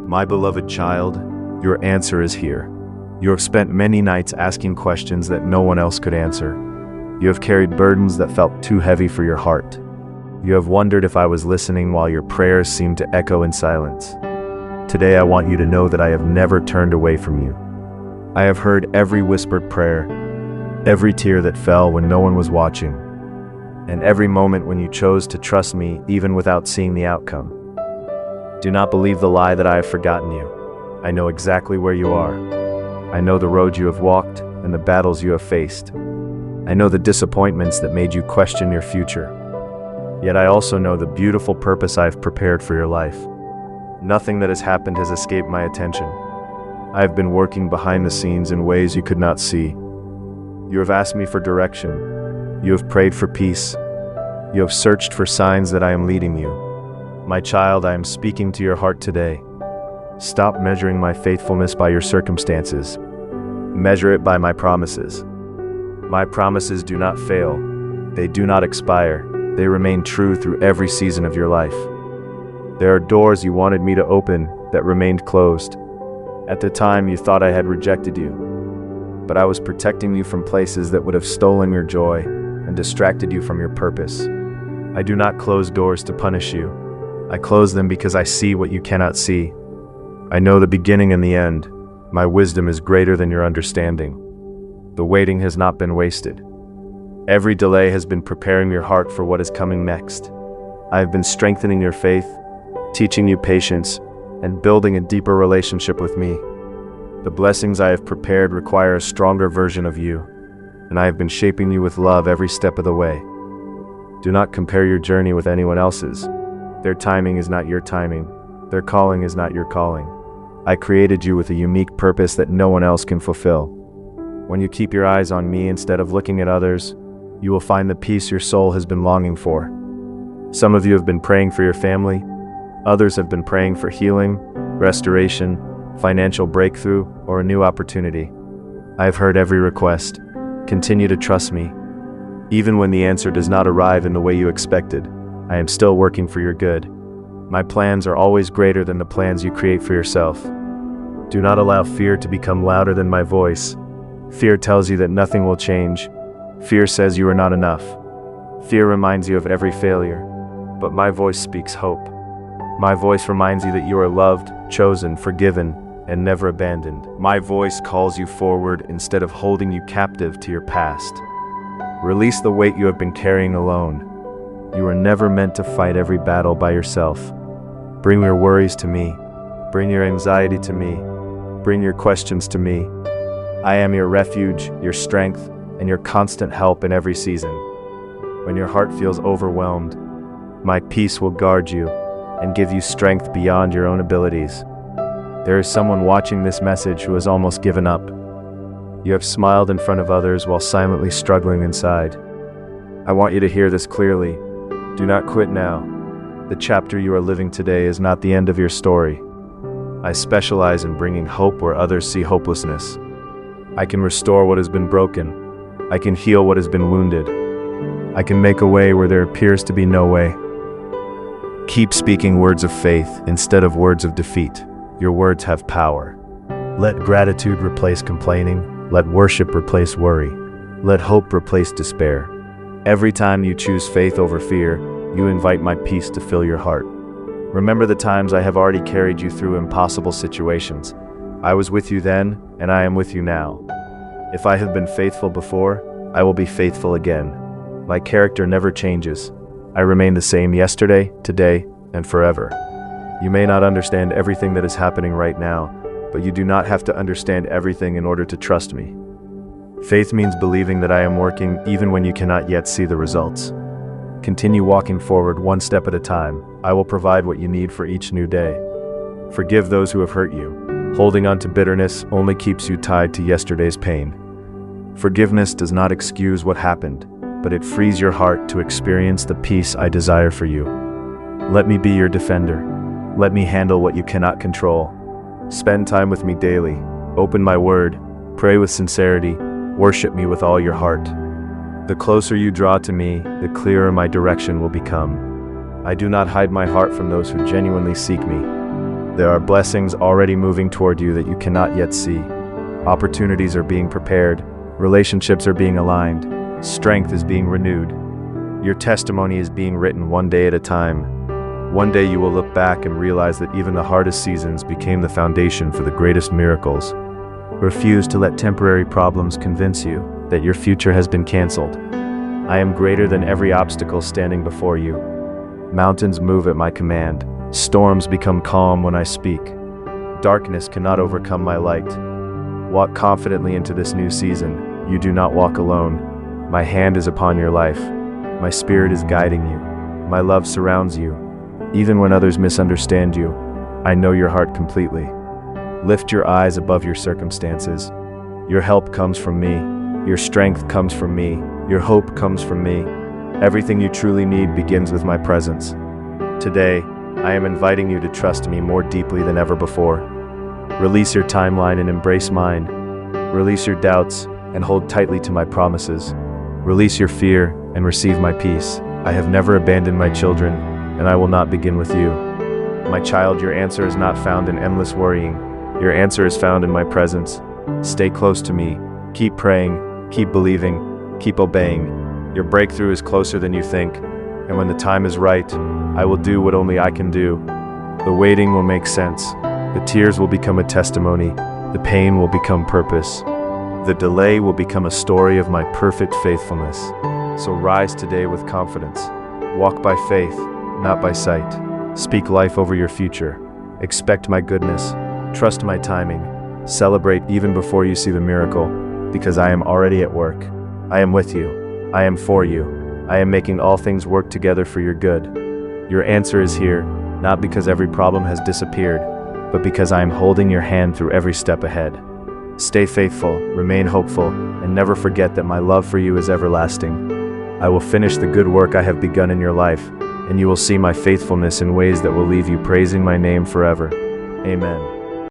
My beloved child, your answer is here. You have spent many nights asking questions that no one else could answer. You have carried burdens that felt too heavy for your heart. You have wondered if I was listening while your prayers seemed to echo in silence. Today I want you to know that I have never turned away from you. I have heard every whispered prayer, every tear that fell when no one was watching, and every moment when you chose to trust me even without seeing the outcome. Do not believe the lie that I have forgotten you. I know exactly where you are. I know the road you have walked and the battles you have faced. I know the disappointments that made you question your future. Yet I also know the beautiful purpose I have prepared for your life. Nothing that has happened has escaped my attention. I have been working behind the scenes in ways you could not see. You have asked me for direction. You have prayed for peace. You have searched for signs that I am leading you. My child, I am speaking to your heart today. Stop measuring my faithfulness by your circumstances. Measure it by my promises. My promises do not fail. They do not expire. They remain true through every season of your life. There are doors you wanted me to open that remained closed. At the time, you thought I had rejected you, but I was protecting you from places that would have stolen your joy and distracted you from your purpose. I do not close doors to punish you. I close them because I see what you cannot see. I know the beginning and the end. My wisdom is greater than your understanding. The waiting has not been wasted. Every delay has been preparing your heart for what is coming next. I have been strengthening your faith, teaching you patience, and building a deeper relationship with me. The blessings I have prepared require a stronger version of you, and I have been shaping you with love every step of the way. Do not compare your journey with anyone else's. Their timing is not your timing. Their calling is not your calling. I created you with a unique purpose that no one else can fulfill. When you keep your eyes on me instead of looking at others, you will find the peace your soul has been longing for. Some of you have been praying for your family. Others have been praying for healing, restoration, financial breakthrough, or a new opportunity. I have heard every request. Continue to trust me. Even when the answer does not arrive in the way you expected, I am still working for your good. My plans are always greater than the plans you create for yourself. Do not allow fear to become louder than my voice. Fear tells you that nothing will change. Fear says you are not enough. Fear reminds you of every failure. But my voice speaks hope. My voice reminds you that you are loved, chosen, forgiven, and never abandoned. My voice calls you forward instead of holding you captive to your past. Release the weight you have been carrying alone. You were never meant to fight every battle by yourself. Bring your worries to me. Bring your anxiety to me. Bring your questions to me. I am your refuge, your strength, and your constant help in every season. When your heart feels overwhelmed, my peace will guard you and give you strength beyond your own abilities. There is someone watching this message who has almost given up. You have smiled in front of others while silently struggling inside. I want you to hear this clearly. Do not quit now. The chapter you are living today is not the end of your story. I specialize in bringing hope where others see hopelessness. I can restore what has been broken. I can heal what has been wounded. I can make a way where there appears to be no way. Keep speaking words of faith instead of words of defeat. Your words have power. Let gratitude replace complaining. Let worship replace worry. Let hope replace despair. Every time you choose faith over fear, you invite my peace to fill your heart. Remember the times I have already carried you through impossible situations. I was with you then, and I am with you now. If I have been faithful before, I will be faithful again. My character never changes. I remain the same yesterday, today, and forever. You may not understand everything that is happening right now, but you do not have to understand everything in order to trust me. Faith means believing that I am working even when you cannot yet see the results. Continue walking forward one step at a time. I will provide what you need for each new day. Forgive those who have hurt you. Holding on to bitterness only keeps you tied to yesterday's pain. Forgiveness does not excuse what happened, but it frees your heart to experience the peace I desire for you. Let me be your defender. Let me handle what you cannot control. Spend time with me daily. Open my word. Pray with sincerity. Worship me with all your heart. The closer you draw to me, the clearer my direction will become. I do not hide my heart from those who genuinely seek me. There are blessings already moving toward you that you cannot yet see. Opportunities are being prepared, relationships are being aligned, strength is being renewed. Your testimony is being written one day at a time. One day you will look back and realize that even the hardest seasons became the foundation for the greatest miracles. Refuse to let temporary problems convince you that your future has been canceled. I am greater than every obstacle standing before you. Mountains move at my command. Storms become calm when I speak. Darkness cannot overcome my light. Walk confidently into this new season. You do not walk alone. My hand is upon your life. My spirit is guiding you. My love surrounds you. Even when others misunderstand you, I know your heart completely. Lift your eyes above your circumstances. Your help comes from me. Your strength comes from me. Your hope comes from me. Everything you truly need begins with my presence. Today, I am inviting you to trust me more deeply than ever before. Release your timeline and embrace mine. Release your doubts and hold tightly to my promises. Release your fear and receive my peace. I have never abandoned my children, and I will not begin with you. My child, your answer is not found in endless worrying. Your answer is found in my presence. Stay close to me. Keep praying, keep believing, keep obeying. Your breakthrough is closer than you think, and when the time is right, I will do what only I can do. The waiting will make sense. The tears will become a testimony. The pain will become purpose. The delay will become a story of my perfect faithfulness. So rise today with confidence. Walk by faith, not by sight. Speak life over your future. Expect my goodness. Trust my timing. Celebrate even before you see the miracle, because I am already at work. I am with you. I am for you. I am making all things work together for your good. Your answer is here, not because every problem has disappeared, but because I am holding your hand through every step ahead. Stay faithful, remain hopeful, and never forget that my love for you is everlasting. I will finish the good work I have begun in your life, and you will see my faithfulness in ways that will leave you praising my name forever. Amen.